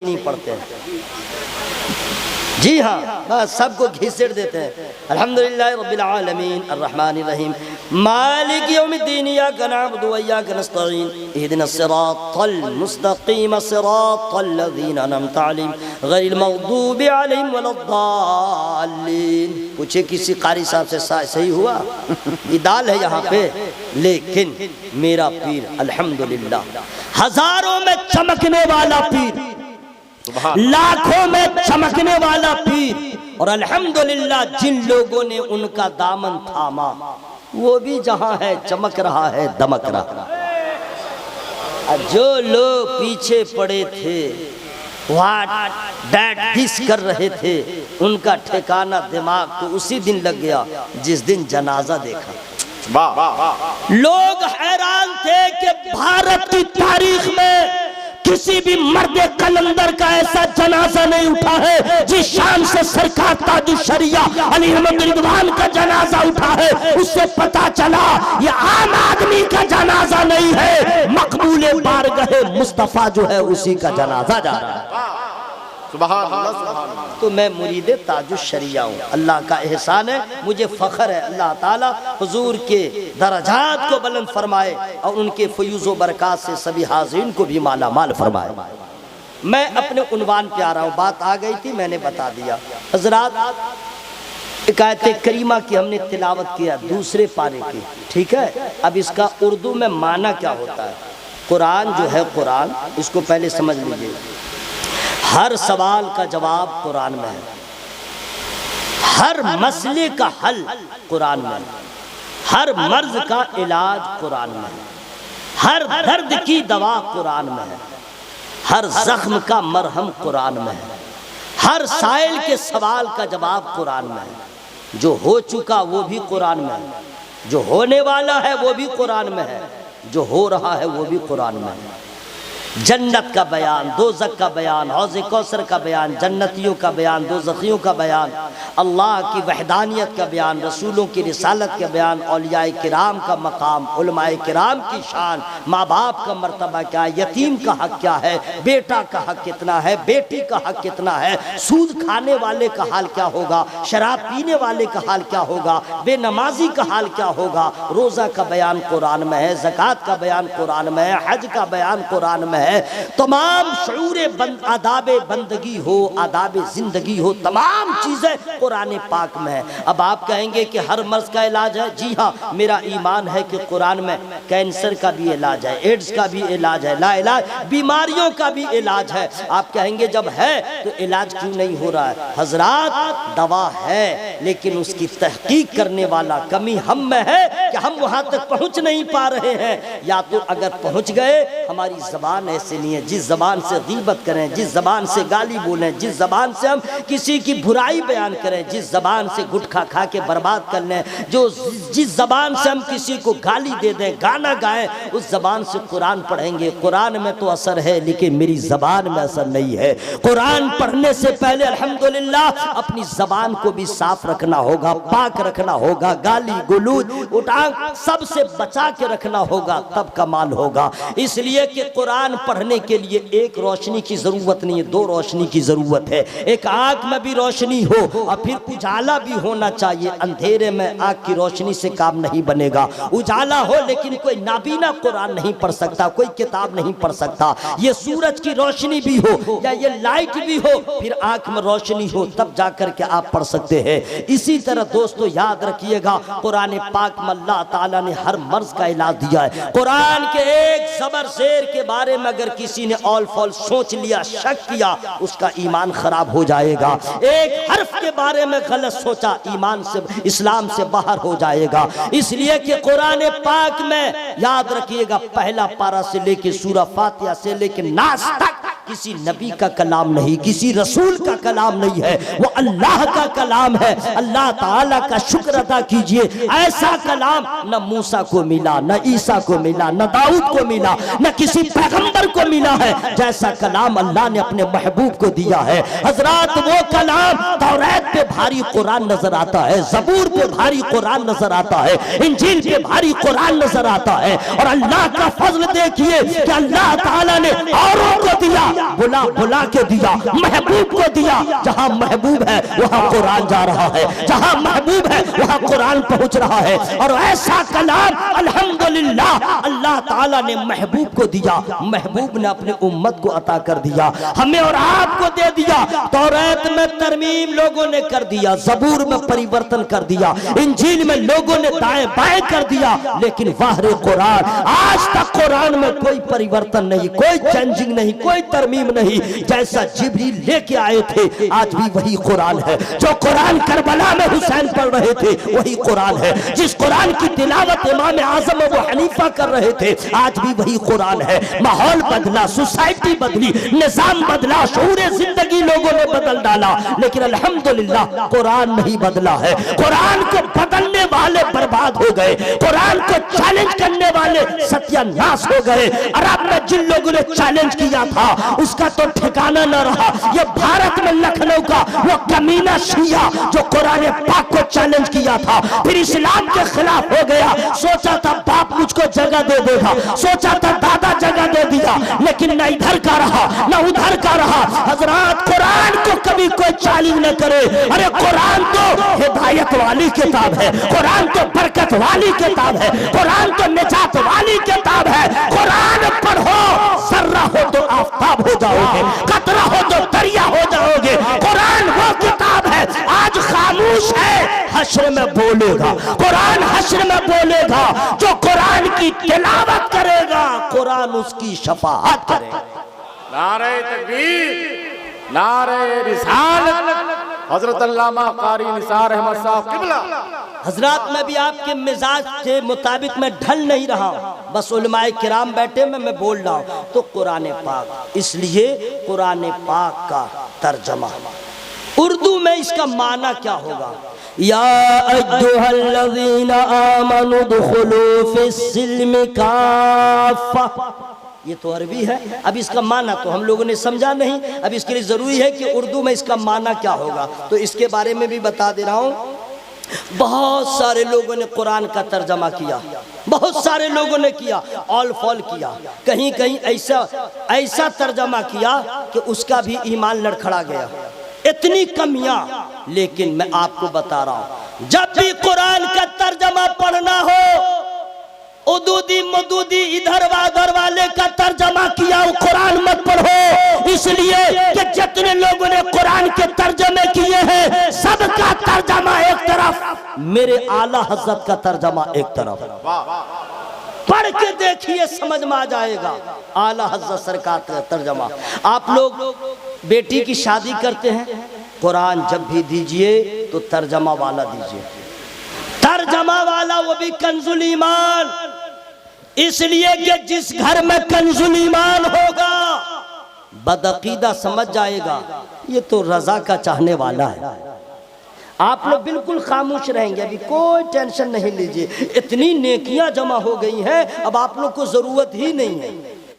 نہیں پڑھتے ہیں. جی ہاں بس سب کو گھسیٹ دیتے ہیں. الحمدللہ رب العالمین الرحمن الرحیم مالک یوم الدین ایاک نعبد و ایاک نستعین اہدنا الصراط المستقیم صراط الذین انعمت علیہم غیر المغضوب علیہم ولا الضالین. پوچھے کسی قاری صاحب سے صحیح ہوا؟ یہ دال ہے یہاں پہ. لیکن میرا پیر الحمدللہ ہزاروں میں چمکنے والا پیر، لاکھوں میں چمکنے والا پیر، اور الحمدللہ جن لوگوں نے ان کا دامن تھاما وہ بھی جہاں ہے چمک رہا ہے دمک رہا ہے. جو لوگ پیچھے پڑے تھے واٹ ڈیٹ دس کر رہے تھے ان کا ٹھکانہ دماغ تو اسی دن لگ گیا جس دن جنازہ دیکھا. لوگ حیران تھے کہ بھارت کی تاریخ میں کسی بھی مرد قلندر کا ایسا جنازہ نہیں اٹھا ہے جس شان سے سرکار تاج الشریعہ علی احمد رضوان کا جنازہ اٹھا ہے. اس سے پتا چلا یہ عام آدمی کا جنازہ نہیں ہے، مقبول بارگاہ مصطفیٰ جو ہے اسی کا جنازہ جا رہا ہے. سبحان اللہ. تو میں مرید تاج الشریعہ ہوں. اللہ کا احسان ہے، مجھے فخر ہے. اللہ تعالیٰ حضور کے درجات کو بلند فرمائے اور ان کے فیوز و برکات سے سبھی حاضرین کو بھی مالا مال فرمائے. میں اپنے عنوان پہ آ رہا ہوں. بات آ گئی تھی میں نے بتا دیا. حضرات ایک آیت کریمہ کی ہم نے تلاوت کیا دوسرے پارے کی، ٹھیک ہے. اب اس کا اردو میں معنی کیا ہوتا ہے؟ قرآن جو ہے قرآن، اس کو پہلے سمجھ لیجئے. ہر سوال کا جواب قرآن میں ہے، ہر مسئلے کا حل قرآن میں ہے، ہر مرض کا علاج قرآن میں ہے، ہر درد کی دوا قرآن میں ہے، ہر زخم کا مرہم قرآن میں ہے، ہر سائل کے سوال کا جواب قرآن میں ہے. جو ہو چکا وہ بھی قرآن میں ہے، جو ہونے والا ہے وہ بھی قرآن میں ہے، جو ہو رہا ہے وہ بھی قرآن میں ہے. جنت کا بیان، دوزخ کا بیان، حوض کوثر کا بیان، جنتیوں کا بیان، دوزخیوں کا بیان، اللہ کی وحدانیت کا بیان، رسولوں کی رسالت کا بیان، اولیاء کرام کا مقام، علماء کرام کی شان، ماں باپ کا مرتبہ کیا ہے، یتیم کا حق کیا ہے، بیٹا کا حق کتنا ہے، بیٹی کا حق کتنا ہے، سود کھانے والے کا حال کیا ہوگا، شراب پینے والے کا حال کیا ہوگا، بے نمازی کا حال کیا ہوگا. روزہ کا بیان قرآن میں ہے، زکوٰۃ کا بیان قرآن میں ہے، حج کا بیان قرآن میں ہے. تمام شعور آداب بندگی ہو، آداب زندگی ہو، تمام چیزیں قرآن پاک میں ہے. اب آپ کہیں گے کہ ہر مرض کا علاج ہے. جی ہاں، میرا ایمان ہے کہ قرآن میں کینسر کا بھی علاج ہے، ایڈز کا بھی علاج ہے، لا علاج بیماریوں کا بھی علاج ہے. آپ کہیں گے جب ہے تو علاج کیوں نہیں ہو رہا ہے؟ حضرات دوا ہے لیکن اس کی تحقیق کرنے والا کمی ہم میں ہے کہ ہم وہاں تک پہنچ نہیں پا رہے ہیں. یا تو اگر پہنچ گئے، ہماری زبان ایسے نہیں ہے جس زبان سے غیبت کریں، جس زبان سے گالی بولیں، جس زبان سے ہم کسی کی برائی بیان کریں، جس زبان سے گٹکھا کھا کے برباد کر لیں، جس زبان سے ہم کسی کو گالی دے دیں، گانا گائیں، اس زبان سے قرآن پڑھیں گے. قرآن میں تو اثر ہے لیکن میری زبان میں اثر نہیں ہے. قرآن پڑھنے سے پہلے الحمدللہ اپنی زبان کو بھی صاف رکھنا ہوگا، پاک رکھنا ہوگا، گالی گلوچ اٹھا سب سے بچا کے رکھنا ہوگا، تب کمال ہوگا. اس لیے کہ قرآن پڑھنے کے لیے ایک روشنی کی ضرورت نہیں ہے، دو روشنی کی ضرورت ہے. ایک آنکھ میں بھی روشنی ہو اور پھر اجالا بھی ہونا چاہیے. اندھیرے میں آنکھ کی روشنی سے کام نہیں بنے گا. اجالا ہو لیکن کوئی نابینا قرآن نہیں پڑھ سکتا، کوئی کتاب نہیں پڑھ سکتا. یہ سورج کی روشنی بھی ہو یا یہ لائٹ بھی ہو، پھر آنکھ میں روشنی ہو تب جا کر کے آپ پڑھ سکتے ہیں. اسی طرح دوستو یاد رکھیے گا قرآن پاک میں اللہ تعالیٰ نے ہر مرض کا علاج دیا ہے. قرآن کے ایک زبر زیر کے بارے میں اگر کسی نے آل فال سوچ لیا، شک کیا، اس کا ایمان خراب ہو جائے گا. ایک حرف کے بارے میں غلط سوچا، ایمان سے اسلام سے باہر ہو جائے گا. اس لیے کہ قرآن پاک میں یاد رکھیے گا پہلا پارہ سے لے کے سورہ فاتحہ سے لے کے ناس تک کسی نبی کا کلام نہیں، کسی رسول کا کلام نہیں ہے، وہ اللہ کا کلام ہے. اللہ تعالیٰ کا شکر ادا کیجئے، ایسا کلام نہ موسیٰ کو ملا، نہ عیسیٰ کو ملا، نہ داؤد کو ملا، نہ کسی پیغمبر کو ملا ہے جیسا کلام اللہ نے اپنے محبوب کو دیا ہے. حضرات وہ کلام توریت پہ بھاری قرآن نظر آتا ہے، زبور پہ بھاری قرآن نظر آتا ہے، انجیل پہ بھاری قرآن نظر آتا ہے. اور اللہ کا فضل دیکھیے کہ اللہ تعالیٰ نے اوروں کو دیا بلا بلا کے دیا، محبوب کو دیا۔ جہاں محبوب ہے وہاں قرآن جا رہا ہے، جہاں محبوب ہے وہاں قرآن پہنچ رہا ہے۔ اور ایسا کلام الحمدللہ اللہ تعالیٰ نے محبوب کو دیا، محبوب نے اپنے امت کو عطا کر دیا، ہمیں اور آپ کو دے دیا۔ توریت میں ترمیم لوگوں نے کر دیا، زبور میں پریورتن کر دیا، انجیل میں لوگوں نے دائیں بائیں کر دیا، لیکن واہر قرآن آج تک قرآن میں کوئی پریورتن نہیں، کوئی چینجنگ نہیں، کوئی ترمیم نہیں۔ جیسا جبریل لے کے آئے تھے آج بھی وہی قرآن ہے۔ جو قرآن کربلا میں حسین پڑھ رہے تھے وہی قرآن ہے، جس قرآن کی تلاوت امام اعظم ابو حنیفہ کر رہے تھے آج بھی وہی قرآن ہے۔ ماحول بدلا، سوسائٹی بدلی، نظام بدلا، شعور زندگی لوگوں نے بدل ڈالا، لیکن الحمدللہ قرآن نہیں بدلا ہے۔ قرآن کو بدلنے والے برباد ہو گئے، قرآن کو چیلنج کرنے والے ستیہ ناس ہو گئے۔ عرب میں جن لوگوں نے چیلنج کیا تھا اس کا تو ٹھکانہ نہ رہا۔ یہ بھارت میں لکھنؤ کا وہ کمینہ شیعہ جو قرآن پاک کو چیلنج کیا تھا، پھر اسلام کے خلاف ہو گیا۔ سوچا تھا باپ مجھ کو جگہ دے دے گا، سوچا تھا دادا جگہ دے دیا، لیکن نہ ادھر کا رہا نہ ادھر کا رہا۔ حضرات قرآن کو کبھی کوئی چیلنج نہ کرے۔ ارے قرآن تو ہدایت والی کتاب ہے، قرآن تو برکت والی کتاب ہے، قرآن تو نجات والی کتاب ہے۔ قرآن پڑھو، ذرہ ہو تو آفتاب ہو جاؤ گے، قطرہ ہو تو دریا ہو جاؤ گے۔ قرآن وہ کتاب ہے آج خاموش ہے، حشر میں بولے گا۔ قرآن حشر میں بولے گا، جو قرآن کی تلاوت کرے گا قرآن اس کی شفاعت کرے گا۔ نعرہ تکبیر، نعرہ رسالت، حضرت علامہ قاری نثار احمد صاحب قبلہ۔ حضرات میں بھی آپ کے مزاج کے مطابق میں ڈھل نہیں رہا ہوں، بس علماء کرام بیٹھے میں بول رہا ہوں تو قرآن پاک، اس لیے قرآن پاک کا ترجمہ اردو میں اس کا معنی کیا ہوگا؟ یا ایھا الذین آمنوا ادخلوا فی السلم کافہ، یہ تو عربی ہے۔ اب اس کا معنی تو ہم لوگوں نے سمجھا نہیں، اب اس کے لیے ضروری ہے کہ اردو میں اس کا معنی کیا ہوگا، تو اس کے بارے میں بھی بتا دے رہا ہوں۔ بہت سارے لوگوں نے قرآن کا ترجمہ کیا، بہت سارے لوگوں نے کیا، آل فال کیا، کہیں کہیں ایسا ترجمہ کیا کہ اس کا بھی ایمان لڑکھڑا گیا، اتنی کمیاں۔ لیکن میں آپ کو بتا رہا ہوں جب بھی قرآن کا ترجمہ پڑھنا ہو، ادودی مدودی ادھر وادھر والے کا ترجمہ کیا وہ قرآن مت پڑھو، اس لیے کہ جتنے لوگوں نے قرآن کے ترجمے کیے ہیں سب کا ترجمہ ایک طرف، میرے اعلیٰ حضرت کا ترجمہ ایک طرف۔ پڑھ کے دیکھیے سمجھ میں آ جائے گا اعلیٰ حضرت سرکار کا ترجمہ۔ آپ لوگ بیٹی کی شادی کرتے ہیں، قرآن جب بھی دیجئے تو ترجمہ والا دیجئے، ترجمہ والا وہ بھی کنز الایمان، اس لیے کہ جس گھر میں کنز الایمان ہوگا بدعقیدہ سمجھ جائے گا یہ تو رضا کا چاہنے والا ہے۔ آپ لوگ بالکل خاموش رہیں گے، ابھی کوئی ٹینشن نہیں لیجئے، اتنی نیکیاں جمع ہو گئی ہیں اب آپ لوگ کو ضرورت ہی نہیں ہے۔